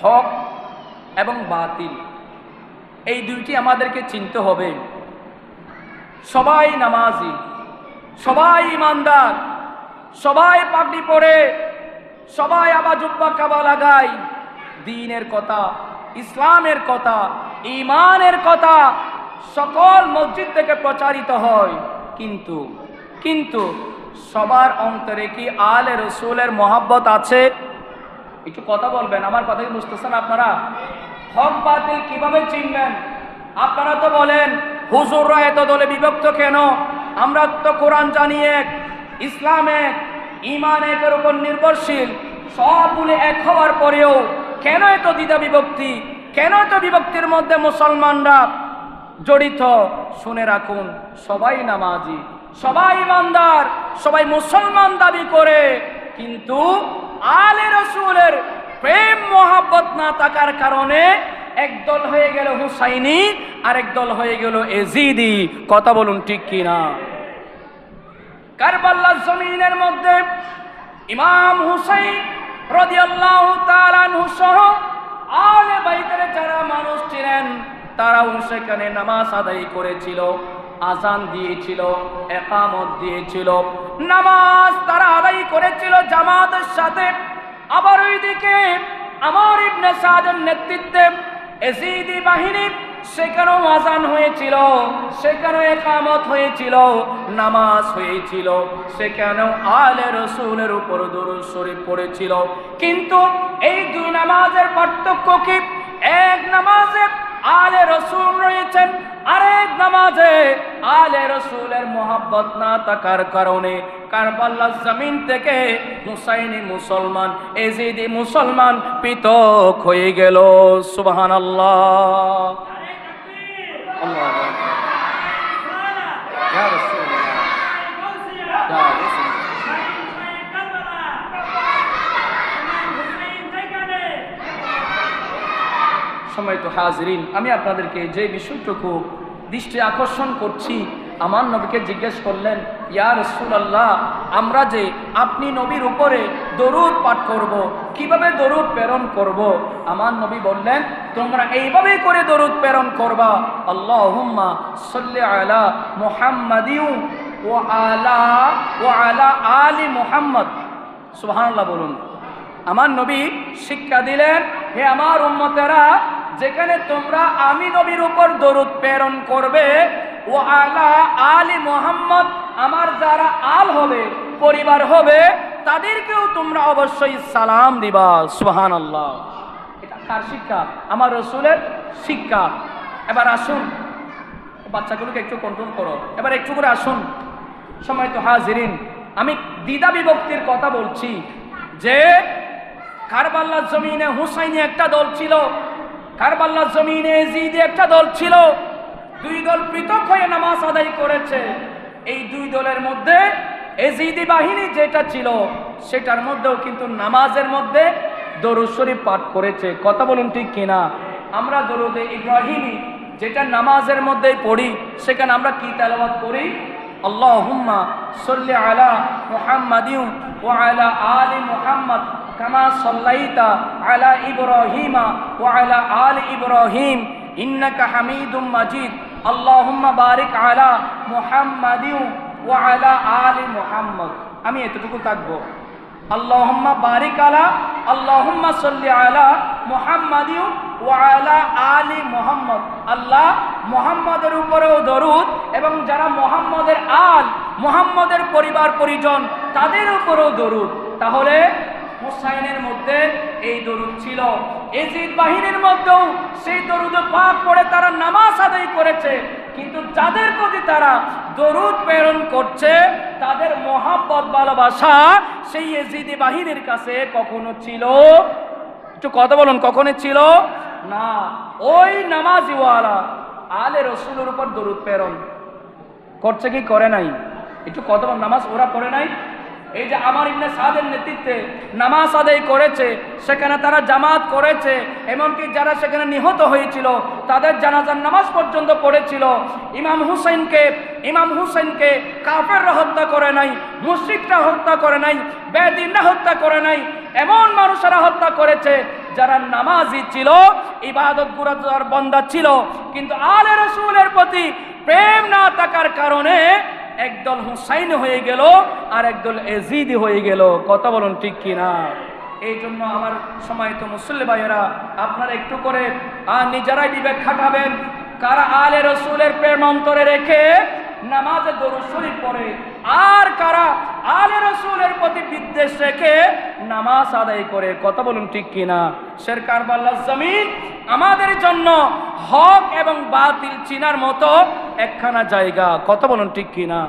হক এবং বাতিল, এই দুইটি আমাদেরকে চিনতে হবে। সবাই নামাজি, সবাই ইমানদার, সবাই পাগড়ি পরে, সবাই আবা জুব্বা কাবা লাগায়, দ্বীনের কথা, ইসলামের কথা, ঈমানের কথা সকল মসজিদ থেকে প্রচারিত হয়, কিন্তু সবার অন্তরে কি আলে রসুলের মহব্বত আছে? একটু কথা বলবেন, আমার কথা কি বুঝতেছেন আপনারা? হক বাতিল কিভাবে চিনবেন? আপনারা তো বলেন হুজুররা এত দলে বিভক্ত কেন? আমরা তো কোরআন জানি এক, ইসলাম এক, ঈমান একের উপর নির্ভরশীল। সবগুলো এক হওয়ার পরেও কেন এত দ্বিধা বিভক্তি? কেন এত বিভক্তির মধ্যে মুসলমানরা জড়িত? শুনে রাখুন, সবাই নামাজি, সবাই ইমানদার, সবাই মুসলমান দাবি করে, কিন্তু আলে রসুলের প্রেম মোহাব্বত না থাকার কারণে একদল হয়ে গেল হুসাইনি, আরেক দল হয়ে গেল এজিদি। কথা বলুন ঠিক কিনা? কারবালার জমিনের মধ্যে ইমাম হুসাইন রাদিয়াল্লাহু তাআলা আনহু সহ আলে বাইতের যারা মানুষ ছিলেন তারাও সেখানে নামাজ আদায় করেছিল, আযান দিয়েছিল, ইকামত দিয়েছিল, নামাজ তারা আদায় করেছিল জামাতের সাথে। আবার ওইদিকে আমর ইবনে সাদের নেতৃত্বে এজিদি বাহিনী, সেখানেও আযান হয়েছিল, সেখানেও ইকামত হয়েছিল, নামাজ হয়েছিল, সেখানেও আলে রসুলের উপর দুরূদ শরীফ পড়েছিল। কিন্তু এই দুই নামাজের পার্থক্য কি? এক নামাজে আলে রসুল রয়েছেন, আরেক নামাজে আলে রসুলের মোহাব্বত না থাকার কারণে কারবালার জমিন থেকে হুসাইনি মুসলমান, এজিদি মুসলমান পৃথক হয়ে গেল। সুবহানাল্লাহ। সম্মানিত হাজিরিন, আমি আপনাদেরকে যে বিষয়টুকু দৃষ্টি আকর্ষণ করছি, আমার নবীকে জিজ্ঞেস করলেন, ইয়া রাসূলুল্লাহ, আমরা যে আপনি নবীর উপরে দরুদ পাঠ করব, কিভাবে দরুদ প্রেরণ করব? আমার নবী বললেন, তোমরা এইভাবে করে দরুদ প্রেরণ করবা, আল্লাহুম্মা সাল্লি আলা মুহাম্মাদিন ওয়া আলা আলি মুহাম্মদ। সুবহানাল্লাহ বলুন। আমার নবী শিক্ষা দিলেন, হে আমার উম্মতেরা, যেখানে তোমরা আমি নবীর উপর দরুদ প্রেরণ করবে, ও আলা আলি মুহাম্মদ, আমার যারা আল হবে, পরিবার হবে, তাদেরকেও তোমরা অবশ্যই সালাম দিবা। সুবহানাল্লাহ। এটা কার শিক্ষা? আমার রাসূলের শিক্ষা। এবার আসুন, বাচ্চাগুলোকে একটু কন্ট্রোল করো, এবার একটু করে আসুন। সম্মানিত হাজিরিন, আমি দ্বিধা বিভক্তির কথা বলছি যে কারবালার জমিনে হুসাইনি একটা দল ছিল, কারবালার জমিনে এজিদি একটা দল ছিল। দুই দল পৃথক হয়ে নামাজ আদায় করেছে। এই দুই দলের মধ্যে এজিদি বাহিনী যেটা ছিল সেটার মধ্যেও কিন্তু নামাজের মধ্যে দরুদ শরীফ পাঠ করেছে। কথা বলুন ঠিক কিনা? আমরা দরুদে ইব্রাহিমি যেটা নামাজের মধ্যেই পড়ি, সেখানে আমরা কি তেলাওয়াত করি? আল্লাহুম্মা সাল্লি আলা মুহাম্মাদিন ওয়া আলা আলি মুহাম্মদ কামা সাল্লাইতা আলা ইব্রাহিমা ওয়া আলা আলি ইব্রাহিম ইন্নাকা হামিদুম মাজিদ। আল্লাহুম্মা বারিক আলা মুহাম্মাদিন ওয়া আলা আলি মুহাম্মদ। আমি এতটুকু থাকবো। আল্লাহুম্মা বারিক আলা, আল্লাহুম্মা সাল্লি আলা মুহাম্মাদিন ওয়া আলা আলি মুহাম্মদ। আল্লাহ মুহাম্মদের উপরেও দরুদ এবং যারা মুহাম্মদের আল, মুহাম্মদের পরিবার পরিজন, তাদের উপরেও দরুদ। তাহলে হুসাইনের মধ্যে এই দরুদ ছিল, এজিদ বাহিনীর মধ্যেও সেই দরুদ পাক পড়ে তারা নামাজ আদায় করেছে। কিন্তু যাদের প্রতি তারা দরুদ প্রেরণ করছে, তাদের মহব্বত ভালোবাসা সেই এজিদি বাহিনীর কাছে কখনো ছিল? একটু কথা বলুন, কখনো ছিল না। ওই নামাজিওয়ালা আলে রসুলের উপর দরুদ প্রেরণ করছে কি করে নাই? একটু কথা বলুন। নামাজ ওরা পড়ে নাই? এই যে আমর ইবনে সাদের নেতৃত্বে নামাজ আদায় করেছে, সেখানে তারা জামাত করেছে, এমনকি যারা সেখানে নিহত হয়েছিল তাদের জানাজার নামাজ পর্যন্ত পড়েছিল। ইমাম হুসাইনকে কাফেররা হত্যা করে নাই, মুশরিকরা হত্যা করে নাই, বেদিনরা হত্যা করে নাই, এমন মানুষেরা হত্যা করেছে যারা নামাজি ছিল, ইবাদত গুজার বান্দা ছিল, কিন্তু আলে রাসূলের প্রতি প্রেম না থাকার কারণে একদল হুসাইন হয়ে গেল আর একদল এজিদ হয়ে গেল। কথা বলুন ঠিক কিনা? এই জন্য আমার সময়ত মুসল্লি ভাইয়েরা, আপনারা একটু করে নিজেরাই বিবেক খাটাবেন, কারা আলে রাসূলের প্রেম অন্তরে রেখে নামাজে দরুদ শরীফ পড়ে, আর কারা আলে রাসূলের প্রতি বিদ্বেষ রেখে নামাজ আদায় করে। কথা বলুন ঠিক কিনা? শের কারবালার জমিন আমাদের জন্য হক এবং বাতিল চিনার মতো একখানা জায়গা। কথা বলুন ঠিক কিনা?